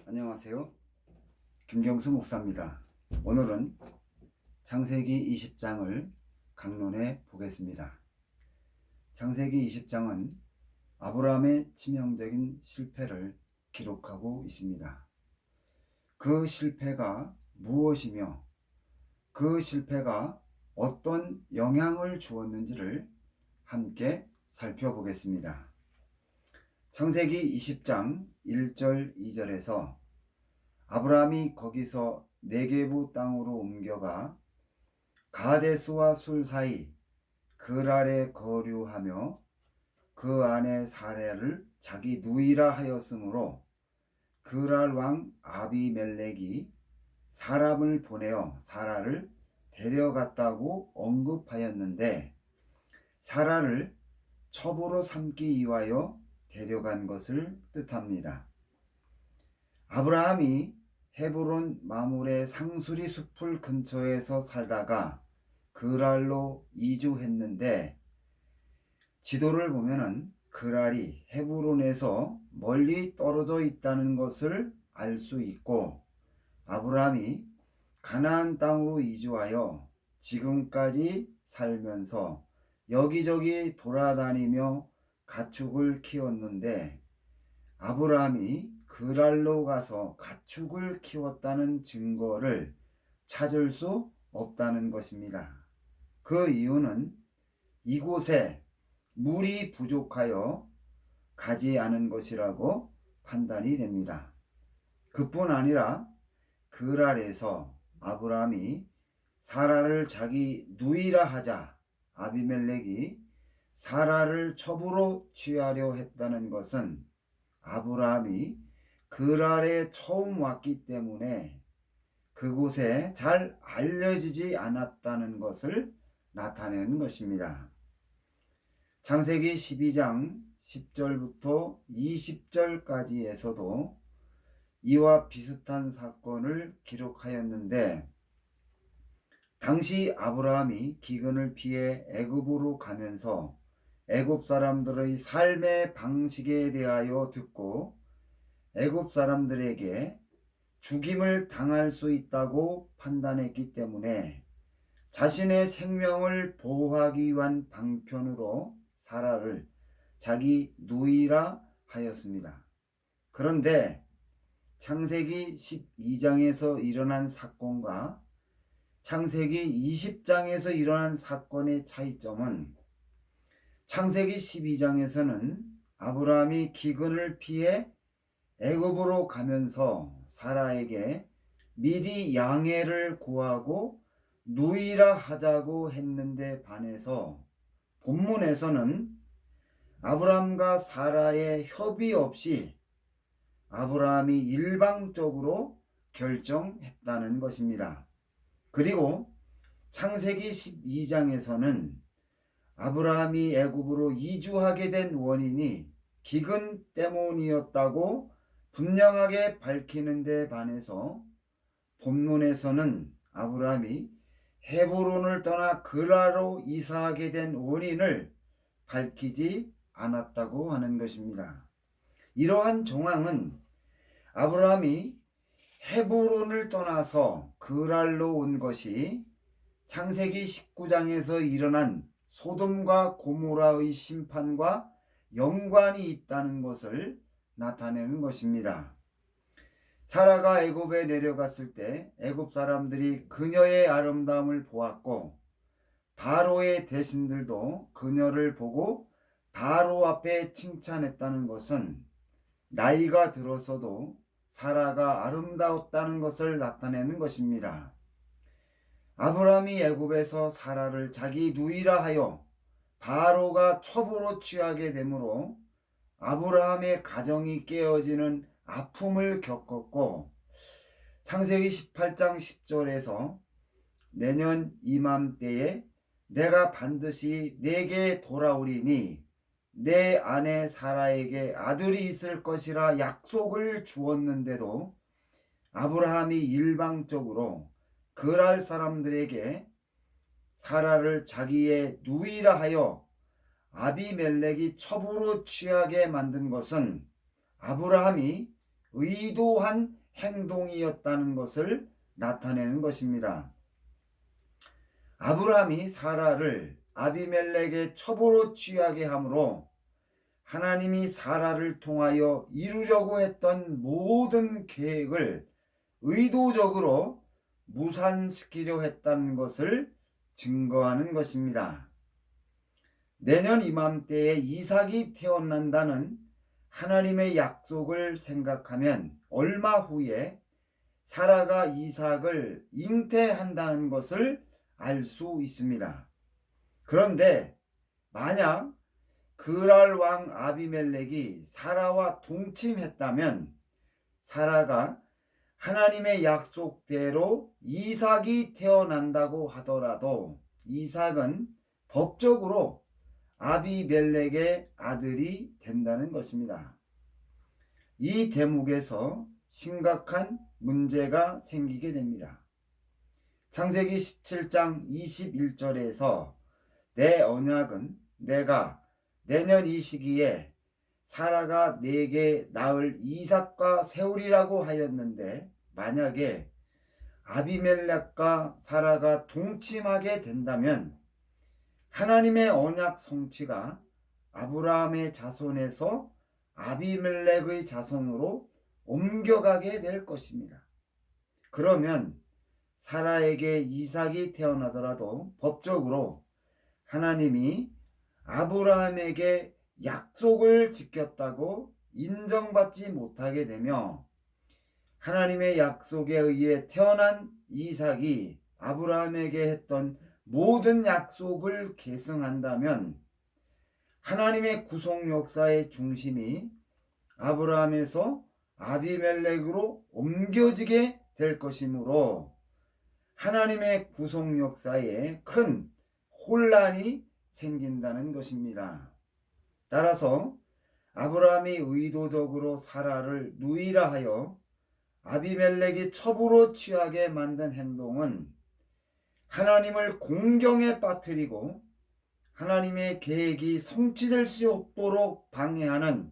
안녕하세요. 김경수 목사입니다. 오늘은 창세기 20장을 강론해 보겠습니다. 창세기 20장은 아브라함의 치명적인 실패를 기록하고 있습니다. 그 실패가 무엇이며 그 실패가 어떤 영향을 주었는지를 함께 살펴보겠습니다. 창세기 20장 1절 2절에서 아브라함이 거기서 네게부 땅으로 옮겨가 가데스와 술 사이 그랄에 거류하며 그 안에 사례를 자기 누이라 하였으므로 그랄 왕 아비멜렉이 사람을 보내어 사라를 데려갔다고 언급하였는데 사라를 첩으로 삼기 위하여 데려간 것을 뜻합니다. 아브라함이 헤브론 마물의 상수리 숲을 근처에서 살다가 그랄로 이주했는데 지도를 보면은 그랄이 헤브론에서 멀리 떨어져 있다는 것을 알 수 있고 아브라함이 가나안 땅으로 이주하여 지금까지 살면서 여기저기 돌아다니며 가축을 키웠는데 아브라함이 그랄로 가서 가축을 키웠다는 증거를 찾을 수 없다는 것입니다. 그 이유는 이곳에 물이 부족하여 가지 않은 것이라고 판단이 됩니다. 그뿐 아니라 그랄에서 아브라함이 사라를 자기 누이라 하자 아비멜렉이 사라를 첩으로 취하려 했다는 것은 아브라함이 그랄에 처음 왔기 때문에 그곳에 잘 알려지지 않았다는 것을 나타내는 것입니다. 창세기 12장 10절부터 20절까지에서도 이와 비슷한 사건을 기록하였는데 당시 아브라함이 기근을 피해 애굽으로 가면서 애굽 사람들의 삶의 방식에 대하여 듣고 애굽 사람들에게 죽임을 당할 수 있다고 판단했기 때문에 자신의 생명을 보호하기 위한 방편으로 사라를 자기 누이라 하였습니다. 그런데 창세기 12장에서 일어난 사건과 창세기 20장에서 일어난 사건의 차이점은 창세기 12장에서는 아브라함이 기근을 피해 애굽으로 가면서 사라에게 미리 양해를 구하고 누이라 하자고 했는데 반해서 본문에서는 아브라함과 사라의 협의 없이 아브라함이 일방적으로 결정했다는 것입니다. 그리고 창세기 12장에서는 아브라함이 애굽으로 이주하게 된 원인이 기근 때문이었다고 분명하게 밝히는 데 반해서 본문에서는 아브라함이 헤브론을 떠나 그라로 이사하게 된 원인을 밝히지 않았다고 하는 것입니다. 이러한 정황은 아브라함이 헤브론을 떠나서 그랄로 온 것이 창세기 19장에서 일어난 소돔과 고모라의 심판과 연관이 있다는 것을 나타내는 것입니다. 사라가 애굽에 내려갔을 때 애굽 사람들이 그녀의 아름다움을 보았고 바로의 대신들도 그녀를 보고 바로 앞에 칭찬했다는 것은 나이가 들었어도 사라가 아름다웠다는 것을 나타내는 것입니다. 아브라함이 애굽에서 사라를 자기 누이라 하여 바로가 첩으로 취하게 되므로 아브라함의 가정이 깨어지는 아픔을 겪었고 창세기 18장 10절에서 내년 이맘때에 내가 반드시 내게 돌아오리니 내 아내 사라에게 아들이 있을 것이라 약속을 주었는데도 아브라함이 일방적으로 그랄 사람들에게 사라를 자기의 누이라 하여 아비멜렉이 첩으로 취하게 만든 것은 아브라함이 의도한 행동이었다는 것을 나타내는 것입니다. 아브라함이 사라를 아비멜렉의 첩으로 취하게 함으로 하나님이 사라를 통하여 이루려고 했던 모든 계획을 의도적으로 무산시키려 했다는 것을 증거하는 것입니다. 내년 이맘때에 이삭이 태어난다는 하나님의 약속을 생각하면 얼마 후에 사라가 이삭을 잉태한다는 것을 알 수 있습니다. 그런데 만약 그랄 왕 아비멜렉이 사라와 동침했다면 사라가 하나님의 약속대로 이삭이 태어난다고 하더라도 이삭은 법적으로 아비멜렉의 아들이 된다는 것입니다. 이 대목에서 심각한 문제가 생기게 됩니다. 창세기 17장 21절에서 내 언약은 내가 내년 이 시기에 사라가 내게 낳을 이삭과 세우리라고 하였는데 만약에 아비멜렉과 사라가 동침하게 된다면 하나님의 언약 성취가 아브라함의 자손에서 아비멜렉의 자손으로 옮겨가게 될 것입니다. 그러면 사라에게 이삭이 태어나더라도 법적으로 하나님이 아브라함에게 약속을 지켰다고 인정받지 못하게 되며 하나님의 약속에 의해 태어난 이삭이 아브라함에게 했던 모든 약속을 계승한다면 하나님의 구속 역사의 중심이 아브라함에서 아비멜렉으로 옮겨지게 될 것이므로 하나님의 구속 역사에 큰 혼란이 생긴다는 것입니다. 따라서 아브라함이 의도적으로 사라를 누이라 하여 아비멜렉이 첩으로 취하게 만든 행동은 하나님을 공경에 빠뜨리고 하나님의 계획이 성취될 수 없도록 방해하는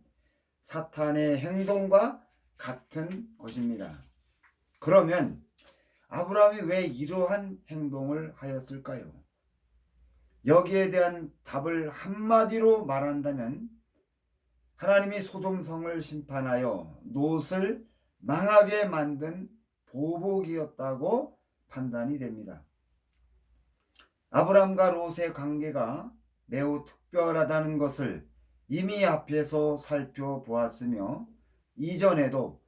사탄의 행동과 같은 것입니다. 그러면 아브라함이 왜 이러한 행동을 하였을까요? 여기에 대한 답을 한마디로 말한다면 하나님이 소돔성을 심판하여 롯을 망하게 만든 보복이었다고 판단이 됩니다. 아브라함과 롯의 관계가 매우 특별하다는 것을 이미 앞에서 살펴보았으며 이전에도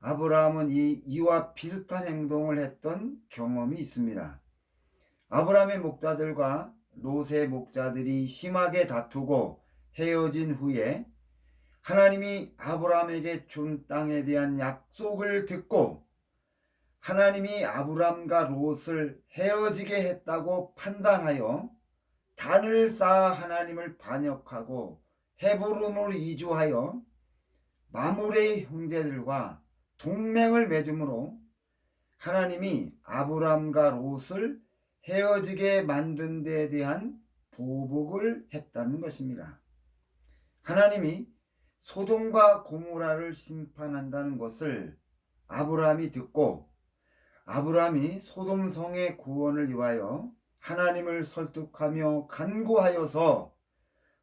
아브라함은 이와 비슷한 행동을 했던 경험이 있습니다. 아브라함의 목자들과 롯의 목자들이 심하게 다투고 헤어진 후에 하나님이 아브라함에게 준 땅에 대한 약속을 듣고 하나님이 아브라함과 롯을 헤어지게 했다고 판단하여 단을 쌓아 하나님을 반역하고 헤브론으로 이주하여 마므레의 형제들과 동맹을 맺음으로 하나님이 아브라함과 롯을 헤어지게 만든 데에 대한 보복을 했다는 것입니다. 하나님이 소돔과 고모라를 심판한다는 것을 아브라함이 듣고 아브라함이 소돔성의 구원을 위하여 하나님을 설득하며 간구하여서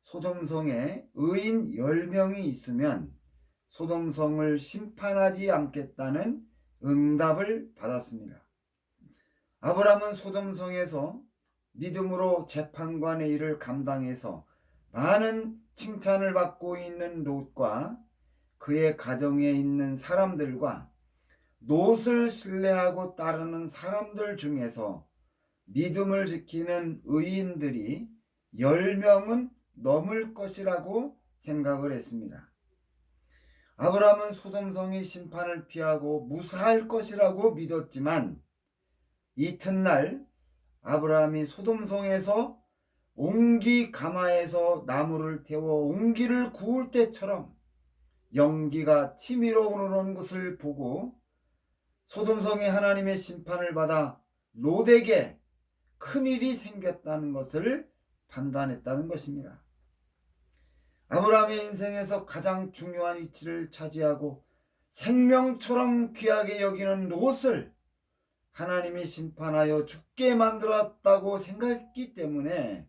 소돔성에 의인 10명이 있으면 소돔성을 심판하지 않겠다는 응답을 받았습니다. 아브라함은 소돔성에서 믿음으로 재판관의 일을 감당해서 많은 칭찬을 받고 있는 롯과 그의 가정에 있는 사람들과 롯을 신뢰하고 따르는 사람들 중에서 믿음을 지키는 의인들이 10명은 넘을 것이라고 생각을 했습니다. 아브라함은 소돔성이 심판을 피하고 무사할 것이라고 믿었지만 이튿날 아브라함이 소돔성에서 옹기 가마에서 나무를 태워 옹기를 구울 때처럼 연기가 치밀어 오르는 것을 보고 소돔성이 하나님의 심판을 받아 롯에게 큰일이 생겼다는 것을 판단했다는 것입니다. 아브라함의 인생에서 가장 중요한 위치를 차지하고 생명처럼 귀하게 여기는 롯을 하나님이 심판하여 죽게 만들었다고 생각했기 때문에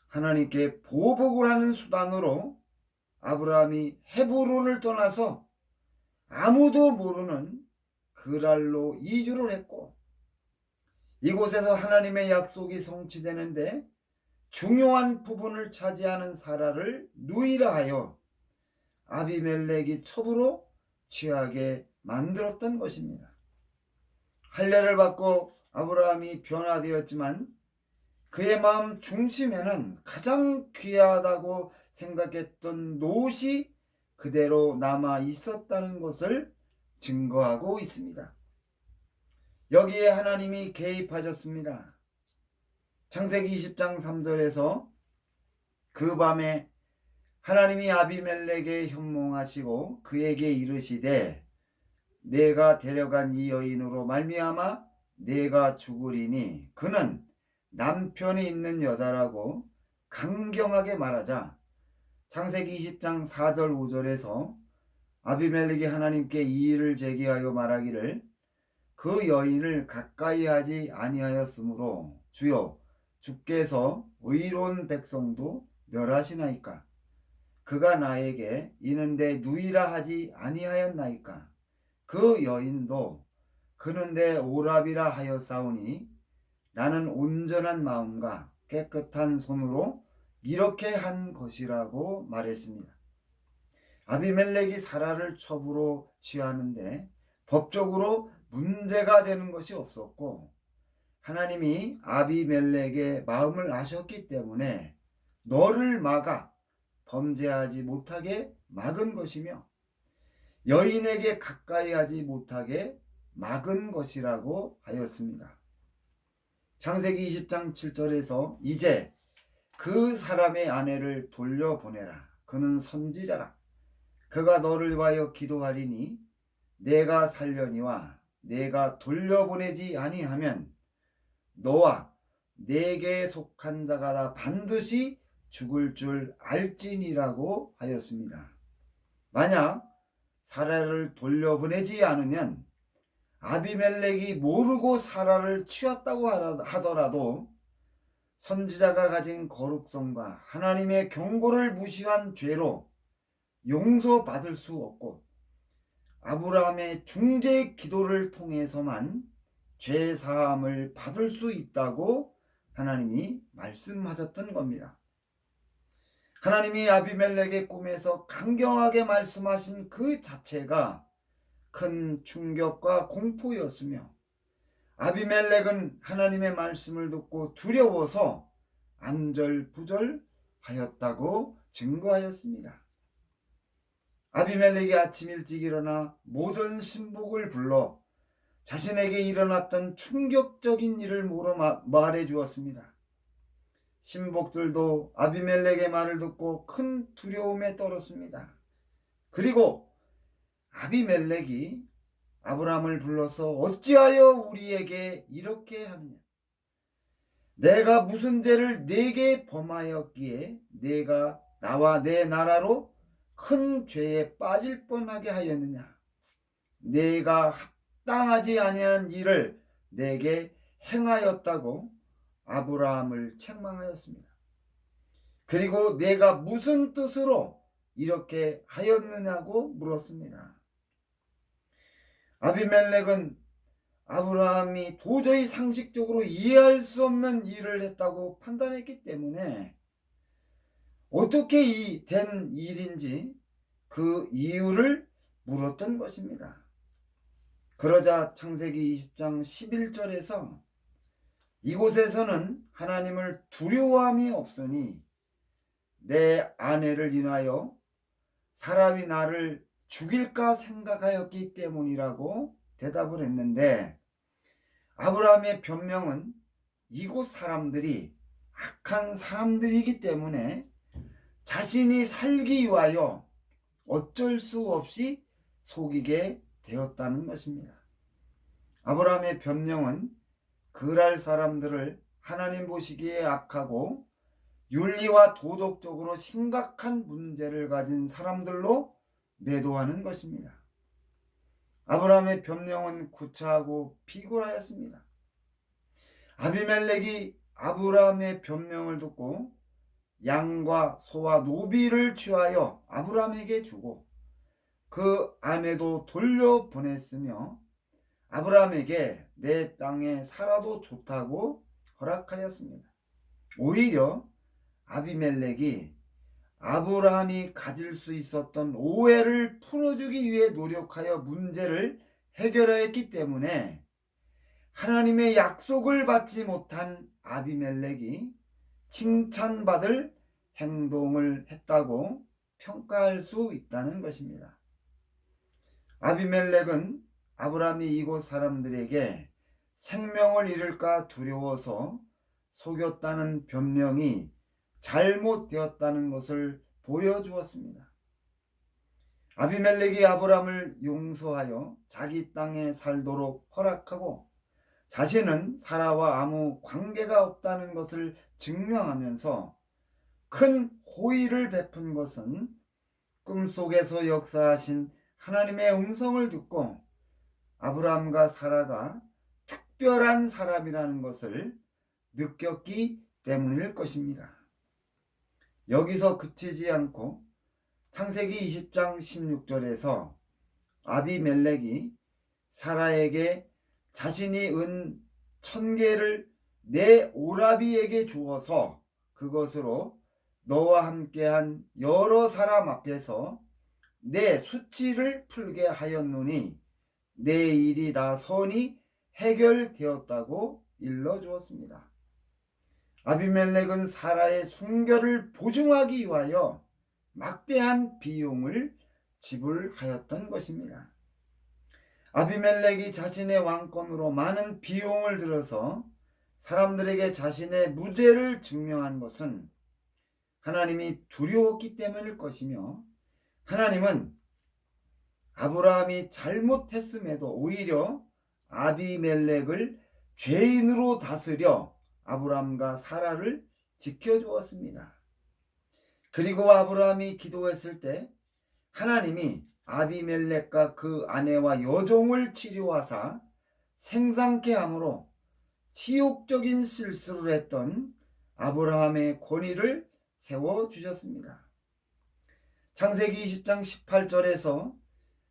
하나님께 보복을 하는 수단으로 아브라함이 헤브론을 떠나서 아무도 모르는 그랄로 이주를 했고, 이곳에서 하나님의 약속이 성취되는데 중요한 부분을 차지하는 사라를 누이라 하여 아비멜렉이 첩으로 취하게 만들었던 것입니다. 할례를 받고 아브라함이 변화되었지만 그의 마음 중심에는 가장 귀하다고 생각했던 롯이 그대로 남아 있었다는 것을 증거하고 있습니다. 여기에 하나님이 개입하셨습니다. 창세기 20장 3절에서 그 밤에 하나님이 아비멜렉에 현몽하시고 그에게 이르시되 내가 데려간 이 여인으로 말미암아 내가 죽으리니 그는 남편이 있는 여자라고 강경하게 말하자 창세기 20장 4절 5절에서 아비멜렉이 하나님께 이의를 제기하여 말하기를 그 여인을 가까이 하지 아니하였으므로 주여 주께서 의로운 백성도 멸하시나이까 그가 나에게 이는데 누이라 하지 아니하였나이까 그 여인도 그는데 오랍이라 하였사오니 나는 온전한 마음과 깨끗한 손으로 이렇게 한 것이라고 말했습니다. 아비멜렉이 사라를 첩으로 취하는데 법적으로 문제가 되는 것이 없었고 하나님이 아비멜렉의 마음을 아셨기 때문에 너를 막아 범죄하지 못하게 막은 것이며 여인에게 가까이 하지 못하게 막은 것이라고 하였습니다. 창세기 20장 7절에서 이제 그 사람의 아내를 돌려보내라. 그는 선지자라. 그가 너를 위하여 기도하리니 내가 살려니와 내가 돌려보내지 아니하면 너와 내게 속한 자가 다 반드시 죽을 줄 알지니라고 하였습니다. 만약 사라를 돌려보내지 않으면 아비멜렉이 모르고 사라를 취했다고 하더라도 선지자가 가진 거룩성과 하나님의 경고를 무시한 죄로 용서받을 수 없고 아브라함의 중재 기도를 통해서만 죄 사함을 받을 수 있다고 하나님이 말씀하셨던 겁니다. 하나님이 아비멜렉의 꿈에서 강경하게 말씀하신 그 자체가 큰 충격과 공포였으며 아비멜렉은 하나님의 말씀을 듣고 두려워서 안절부절하였다고 증거하였습니다. 아비멜렉이 아침 일찍 일어나 모든 신복을 불러 자신에게 일어났던 충격적인 일을 말해 주었습니다. 신복들도 아비멜렉의 말을 듣고 큰 두려움에 떨었습니다. 그리고 아비멜렉이 아브라함을 불러서 어찌하여 우리에게 이렇게 하느냐? 내가 무슨 죄를 네게 범하였기에 네가 나와 내 나라로 큰 죄에 빠질 뻔하게 하였느냐? 네가 합당하지 아니한 일을 내게 행하였다고 아브라함을 책망하였습니다. 그리고 내가 무슨 뜻으로 이렇게 하였느냐고 물었습니다. 아비멜렉은 아브라함이 도저히 상식적으로 이해할 수 없는 일을 했다고 판단했기 때문에 어떻게 된 일인지 그 이유를 물었던 것입니다. 그러자 창세기 20장 11절에서 이곳에서는 하나님을 두려워함이 없으니 내 아내를 인하여 사람이 나를 죽일까 생각하였기 때문이라고 대답을 했는데 아브라함의 변명은 이곳 사람들이 악한 사람들이기 때문에 자신이 살기 위하여 어쩔 수 없이 속이게 되었다는 것입니다. 아브라함의 변명은 그랄 사람들을 하나님 보시기에 악하고 윤리와 도덕적으로 심각한 문제를 가진 사람들로 매도하는 것입니다. 아브라함의 변명은 구차하고 비굴하였습니다. 아비멜렉이 아브라함의 변명을 듣고 양과 소와 노비를 취하여 아브라함에게 주고 그 아내도 돌려보냈으며 아브라함에게 내 땅에 살아도 좋다고 허락하였습니다. 오히려 아비멜렉이 아브라함이 가질 수 있었던 오해를 풀어주기 위해 노력하여 문제를 해결하였기 때문에 하나님의 약속을 받지 못한 아비멜렉이 칭찬받을 행동을 했다고 평가할 수 있다는 것입니다. 아비멜렉은 아브라함이 이곳 사람들에게 생명을 잃을까 두려워서 속였다는 변명이 잘못되었다는 것을 보여주었습니다. 아비멜렉이 아브라함을 용서하여 자기 땅에 살도록 허락하고 자신은 사라와 아무 관계가 없다는 것을 증명하면서 큰 호의를 베푼 것은 꿈속에서 역사하신 하나님의 음성을 듣고 아브라함과 사라가 특별한 사람이라는 것을 느꼈기 때문일 것입니다. 여기서 그치지 않고 창세기 20장 16절에서 아비멜렉이 사라에게 자신이 은 1000개를 내 오라비에게 주어서 그것으로 너와 함께한 여러 사람 앞에서 내 수치를 풀게 하였노니 내 일이 다 선이 해결되었다고 일러주었습니다. 아비멜렉은 사라의 순결을 보증하기 위하여 막대한 비용을 지불하였던 것입니다. 아비멜렉이 자신의 왕권으로 많은 비용을 들여서 사람들에게 자신의 무죄를 증명한 것은 하나님이 두려웠기 때문일 것이며 하나님은 아브라함이 잘못했음에도 오히려 아비멜렉을 죄인으로 다스려 아브라함과 사라를 지켜주었습니다. 그리고 아브라함이 기도했을 때 하나님이 아비멜렉과 그 아내와 여종을 치료하사 생상케 함으로 치욕적인 실수를 했던 아브라함의 권위를 세워주셨습니다. 창세기 20장 18절에서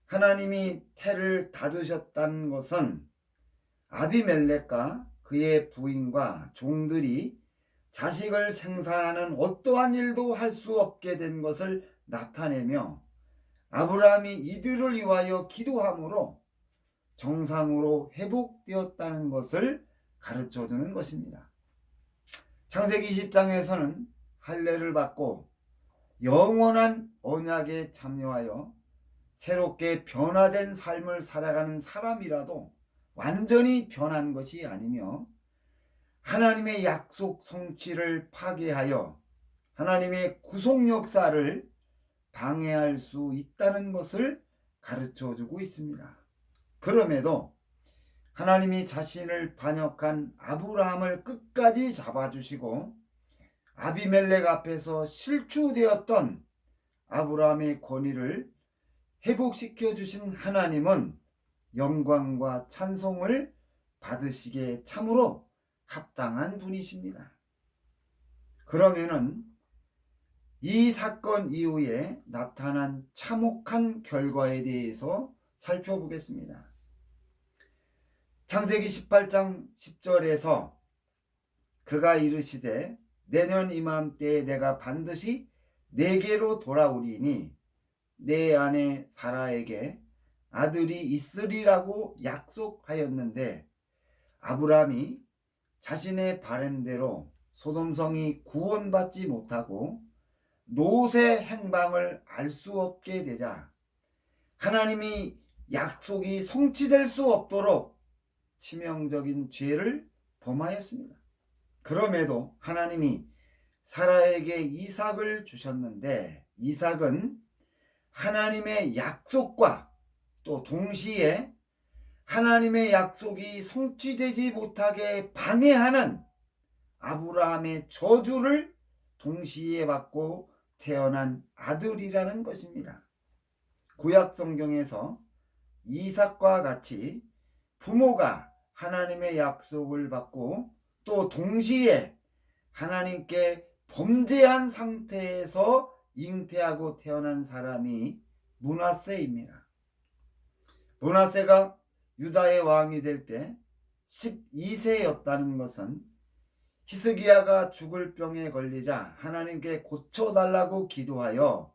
하나님이 태를 닫으셨다는 것은 아비멜렉과 그의 부인과 종들이 자식을 생산하는 어떠한 일도 할 수 없게 된 것을 나타내며 아브라함이 이들을 위하여 기도함으로 정상으로 회복되었다는 것을 가르쳐주는 것입니다. 창세기 20장에서는 할례를 받고 영원한 언약에 참여하여 새롭게 변화된 삶을 살아가는 사람이라도 완전히 변한 것이 아니며 하나님의 약속 성취를 파괴하여 하나님의 구속 역사를 방해할 수 있다는 것을 가르쳐주고 있습니다. 그럼에도 하나님이 자신을 반역한 아브라함을 끝까지 잡아주시고 아비멜렉 앞에서 실추되었던 아브라함의 권위를 회복시켜 주신 하나님은 영광과 찬송을 받으시기에 참으로 합당한 분이십니다. 그러면은 이 사건 이후에 나타난 참혹한 결과에 대해서 살펴보겠습니다. 창세기 18장 10절에서 그가 이르시되 내년 이맘때에 내가 반드시 내게로 돌아오리니 내 아내 사라에게 아들이 있으리라고 약속하였는데 아브라함이 자신의 바램대로 소돔성이 구원받지 못하고 롯의 행방을 알 수 없게 되자 하나님이 약속이 성취될 수 없도록 치명적인 죄를 범하였습니다. 그럼에도 하나님이 사라에게 이삭을 주셨는데 이삭은 하나님의 약속과 또 동시에 하나님의 약속이 성취되지 못하게 방해하는 아브라함의 저주를 동시에 받고 태어난 아들이라는 것입니다. 구약 성경에서 이삭과 같이 부모가 하나님의 약속을 받고 또 동시에 하나님께 범죄한 상태에서 잉태하고 태어난 사람이 므낫세입니다. 므낫세가 유다의 왕이 될 때 12세였다는 것은 히스기야가 죽을 병에 걸리자 하나님께 고쳐달라고 기도하여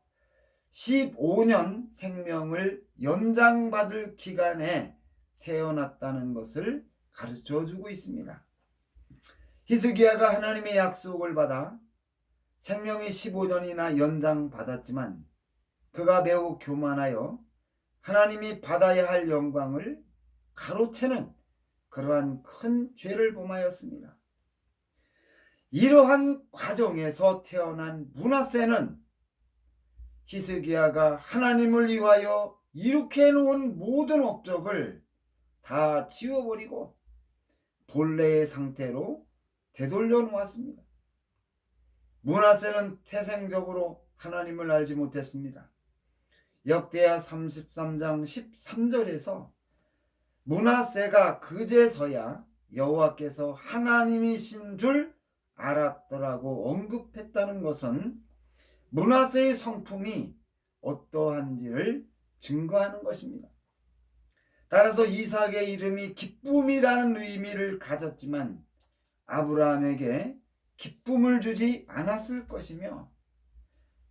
15년 생명을 연장받을 기간에 태어났다는 것을 가르쳐 주고 있습니다. 히스기야가 하나님의 약속을 받아 생명이 15년이나 연장받았지만 그가 매우 교만하여 하나님이 받아야 할 영광을 가로채는 그러한 큰 죄를 범하였습니다. 이러한 과정에서 태어난 므낫세는 히스기야가 하나님을 위하여 이룩해 놓은 모든 업적을 다 지워버리고 본래의 상태로 되돌려 놓았습니다. 므낫세는 태생적으로 하나님을 알지 못했습니다. 역대하 33장 13절에서 므낫세가 그제서야 여호와께서 하나님이신 줄 알았더라고 언급했다는 것은 므낫세의 성품이 어떠한지를 증거하는 것입니다. 따라서 이삭의 이름이 기쁨이라는 의미를 가졌지만 아브라함에게 기쁨을 주지 않았을 것이며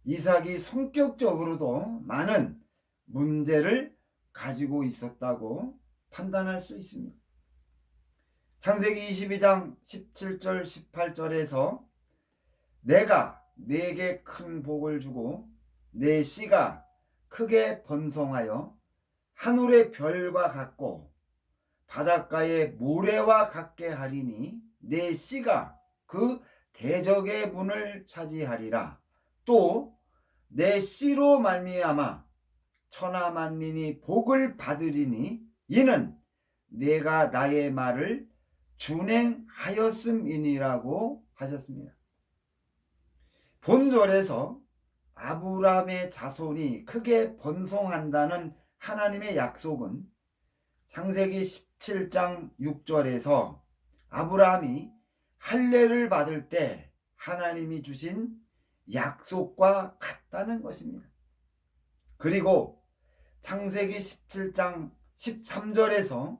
이삭이 성격적으로도 많은 문제를 가지고 있었다고 판단할 수 있습니다. 창세기 22장 17절 18절에서 내가 네게 큰 복을 주고 내 씨가 크게 번성하여 하늘의 별과 같고 바닷가의 모래와 같게 하리니 내 씨가 그 대적의 문을 차지하리라. 또 내 씨로 말미암아 천하 만민이 복을 받으리니 이는 내가 나의 말을 준행하였음이니라고 하셨습니다. 본절에서 아브라함의 자손이 크게 번성한다는 하나님의 약속은 창세기 17장 6절에서 아브라함이 할례를 받을 때 하나님이 주신 약속과 같다는 것입니다. 그리고 창세기 17장 13절에서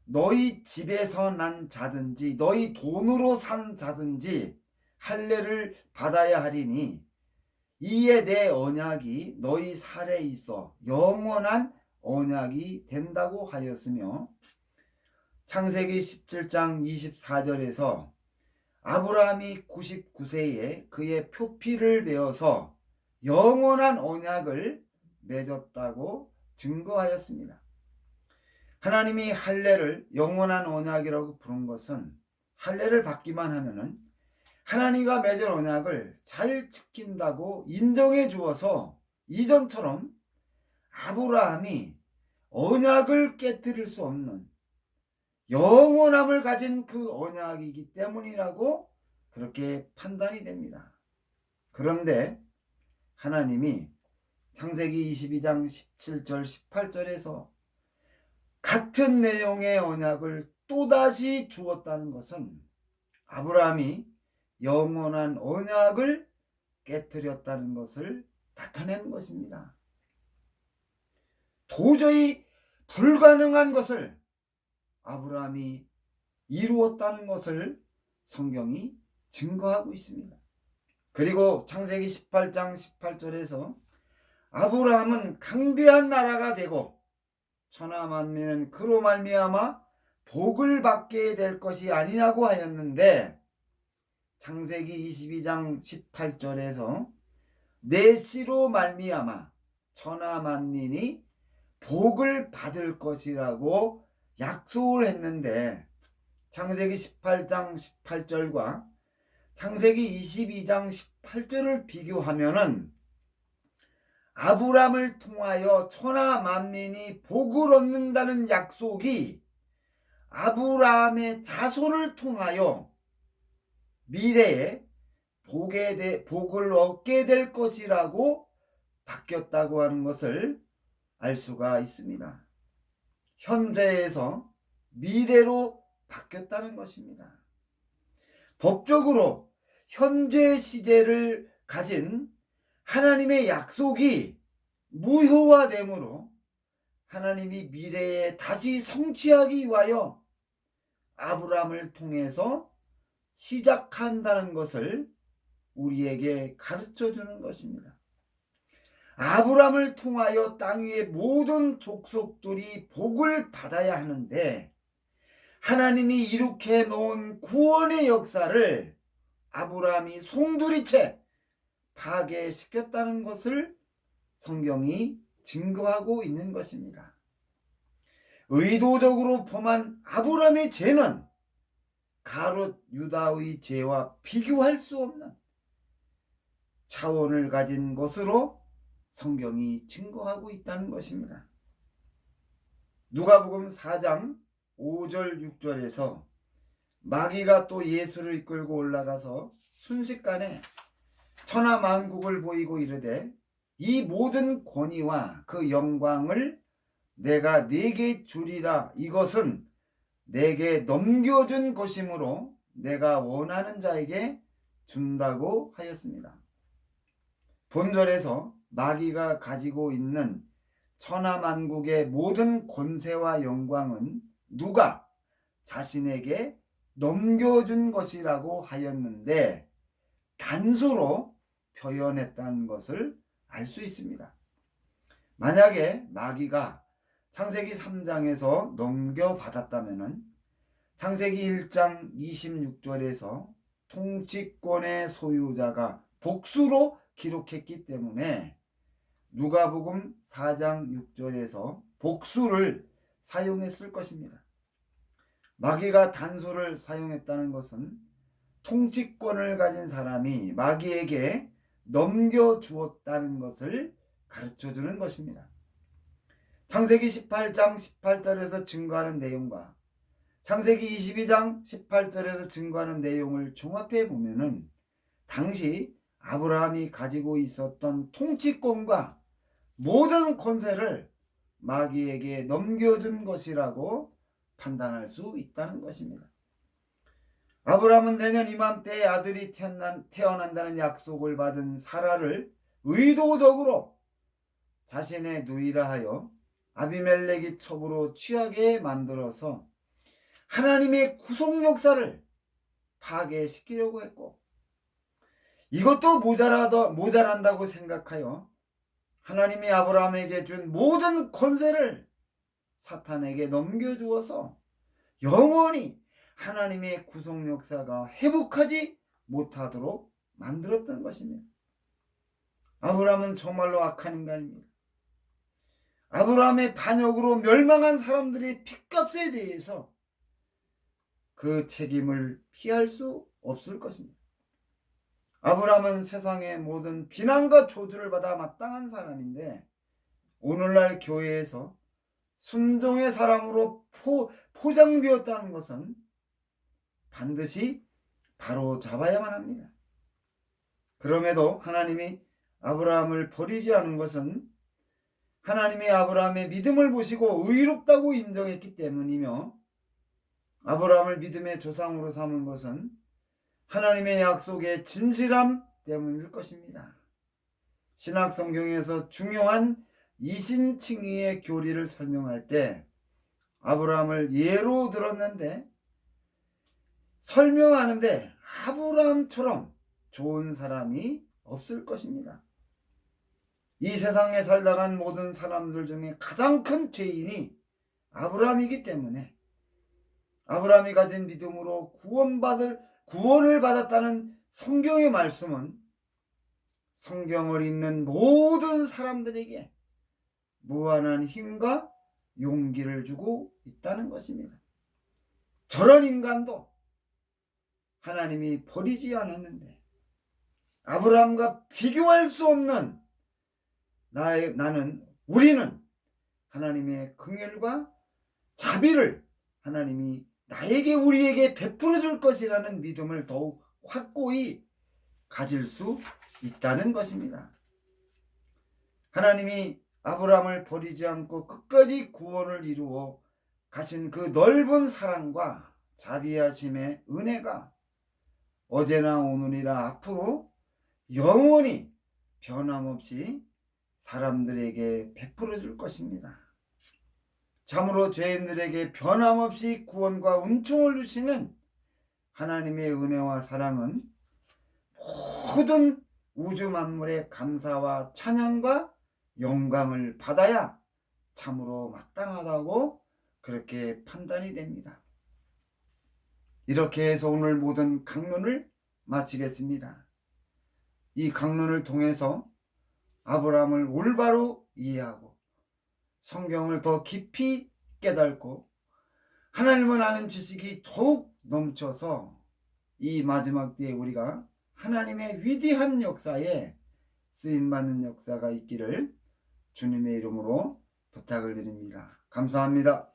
너희 집에서 난 자든지 너희 돈으로 산 자든지 할례를 받아야 하리니 이에 내 언약이 너희 살에 있어 영원한 언약이 된다고 하였으며 창세기 17장 24절에서 아브라함이 99세에 그의 표피를 베어서 영원한 언약을 맺었다고 증거하였습니다. 하나님이 할례를 영원한 언약이라고 부른 것은 할례를 받기만 하면은 하나님과 맺은 언약을 잘 지킨다고 인정해 주어서 이전처럼 아브라함이 언약을 깨뜨릴 수 없는 영원함을 가진 그 언약이기 때문이라고 그렇게 판단이 됩니다. 그런데 하나님이 창세기 22장 17절 18절에서 같은 내용의 언약을 또다시 주었다는 것은 아브라함이 영원한 언약을 깨뜨렸다는 것을 나타내는 것입니다. 도저히 불가능한 것을 아브라함이 이루었다는 것을 성경이 증거하고 있습니다. 그리고 창세기 18장 18절에서 아브라함은 강대한 나라가 되고 천하 만민은 그로 말미암아 복을 받게 될 것이 아니냐고 하였는데 창세기 22장 18절에서 내 씨로 말미암아 천하 만민이 복을 받을 것이라고 약속을 했는데 창세기 18장 18절과 창세기 22장 18절을 비교하면은 아브라함을 통하여 천하 만민이 복을 얻는다는 약속이 아브라함의 자손을 통하여 미래에 복을 얻게 될 것이라고 바뀌었다고 하는 것을 알 수가 있습니다. 현재에서 미래로 바뀌었다는 것입니다. 법적으로 현재 시제를 가진 하나님의 약속이 무효화되므로 하나님이 미래에 다시 성취하기 위하여 아브라함을 통해서 시작한다는 것을 우리에게 가르쳐 주는 것입니다. 아브라함을 통하여 땅 위의 모든 족속들이 복을 받아야 하는데 하나님이 이룩해 놓은 구원의 역사를 아브라함이 송두리째 파괴시켰다는 것을 성경이 증거하고 있는 것입니다. 의도적으로 범한 아브라함의 죄는 가롯 유다의 죄와 비교할 수 없는 차원을 가진 것으로 성경이 증거하고 있다는 것입니다. 누가복음 4장 5절 6절에서 마귀가 또 예수를 이끌고 올라가서 순식간에 천하만국을 보이고 이르되 이 모든 권위와 그 영광을 내가 네게 주리라. 이것은 내게 넘겨준 것이므로 내가 원하는 자에게 준다고 하였습니다. 본절에서 마귀가 가지고 있는 천하만국의 모든 권세와 영광은 누가 자신에게 넘겨준 것이라고 하였는데 단수로 표현했다는 것을 알 수 있습니다. 만약에 마귀가 창세기 3장에서 넘겨받았다면 창세기 1장 26절에서 통치권의 소유자가 복수로 기록했기 때문에 누가복음 4장 6절에서 복수를 사용했을 것입니다. 마귀가 단수를 사용했다는 것은 통치권을 가진 사람이 마귀에게 넘겨주었다는 것을 가르쳐주는 것입니다. 창세기 18장 18절에서 증거하는 내용과 창세기 22장 18절에서 증거하는 내용을 종합해 보면은 당시 아브라함이 가지고 있었던 통치권과 모든 권세를 마귀에게 넘겨준 것이라고 판단할 수 있다는 것입니다. 아브라함은 내년 이맘때에 아들이 태어난다는 약속을 받은 사라를 의도적으로 자신의 누이라 하여 아비멜렉이 첩으로 취하게 만들어서 하나님의 구속 역사를 파괴시키려고 했고 이것도 모자란다고 생각하여 하나님이 아브라함에게 준 모든 권세를 사탄에게 넘겨주어서 영원히 하나님의 구속 역사가 회복하지 못하도록 만들었던 것입니다. 아브라함은 정말로 악한 인간입니다. 아브라함의 반역으로 멸망한 사람들의 핏값에 대해서 그 책임을 피할 수 없을 것입니다. 아브라함은 세상의 모든 비난과 저주를 받아 마땅한 사람인데 오늘날 교회에서 순종의 사람으로 포장되었다는 것은 반드시 바로 잡아야만 합니다. 그럼에도 하나님이 아브라함을 버리지 않은 것은 하나님이 아브라함의 믿음을 보시고 의롭다고 인정했기 때문이며 아브라함을 믿음의 조상으로 삼은 것은 하나님의 약속의 진실함 때문일 것입니다. 신약 성경에서 중요한 이신칭의의 교리를 설명할 때 아브라함을 예로 들었는데 설명하는데 아브라함처럼 좋은 사람이 없을 것입니다. 이 세상에 살다간 모든 사람들 중에 가장 큰 죄인이 아브라함이기 때문에 아브라함이 가진 믿음으로 구원을 받았다는 성경의 말씀은 성경을 읽는 모든 사람들에게 무한한 힘과 용기를 주고 있다는 것입니다. 저런 인간도 하나님이 버리지 않았는데 아브라함과 비교할 수 없는 우리는 하나님의 긍휼과 자비를 하나님이 우리에게 베풀어 줄 것이라는 믿음을 더욱 확고히 가질 수 있다는 것입니다. 하나님이 아브라함을 버리지 않고 끝까지 구원을 이루어 가신 그 넓은 사랑과 자비하심의 은혜가 어제나 오늘이나 앞으로 영원히 변함없이 사람들에게 베풀어 줄 것입니다. 참으로 죄인들에게 변함없이 구원과 은총을 주시는 하나님의 은혜와 사랑은 모든 우주 만물의 감사와 찬양과 영광을 받아야 참으로 마땅하다고 그렇게 판단이 됩니다. 이렇게 해서 오늘 모든 강론을 마치겠습니다. 이 강론을 통해서 아브라함을 올바로 이해하고 성경을 더 깊이 깨닫고 하나님을 아는 지식이 더욱 넘쳐서 이 마지막 때에 우리가 하나님의 위대한 역사에 쓰임받는 역사가 있기를 주님의 이름으로 부탁을 드립니다. 감사합니다.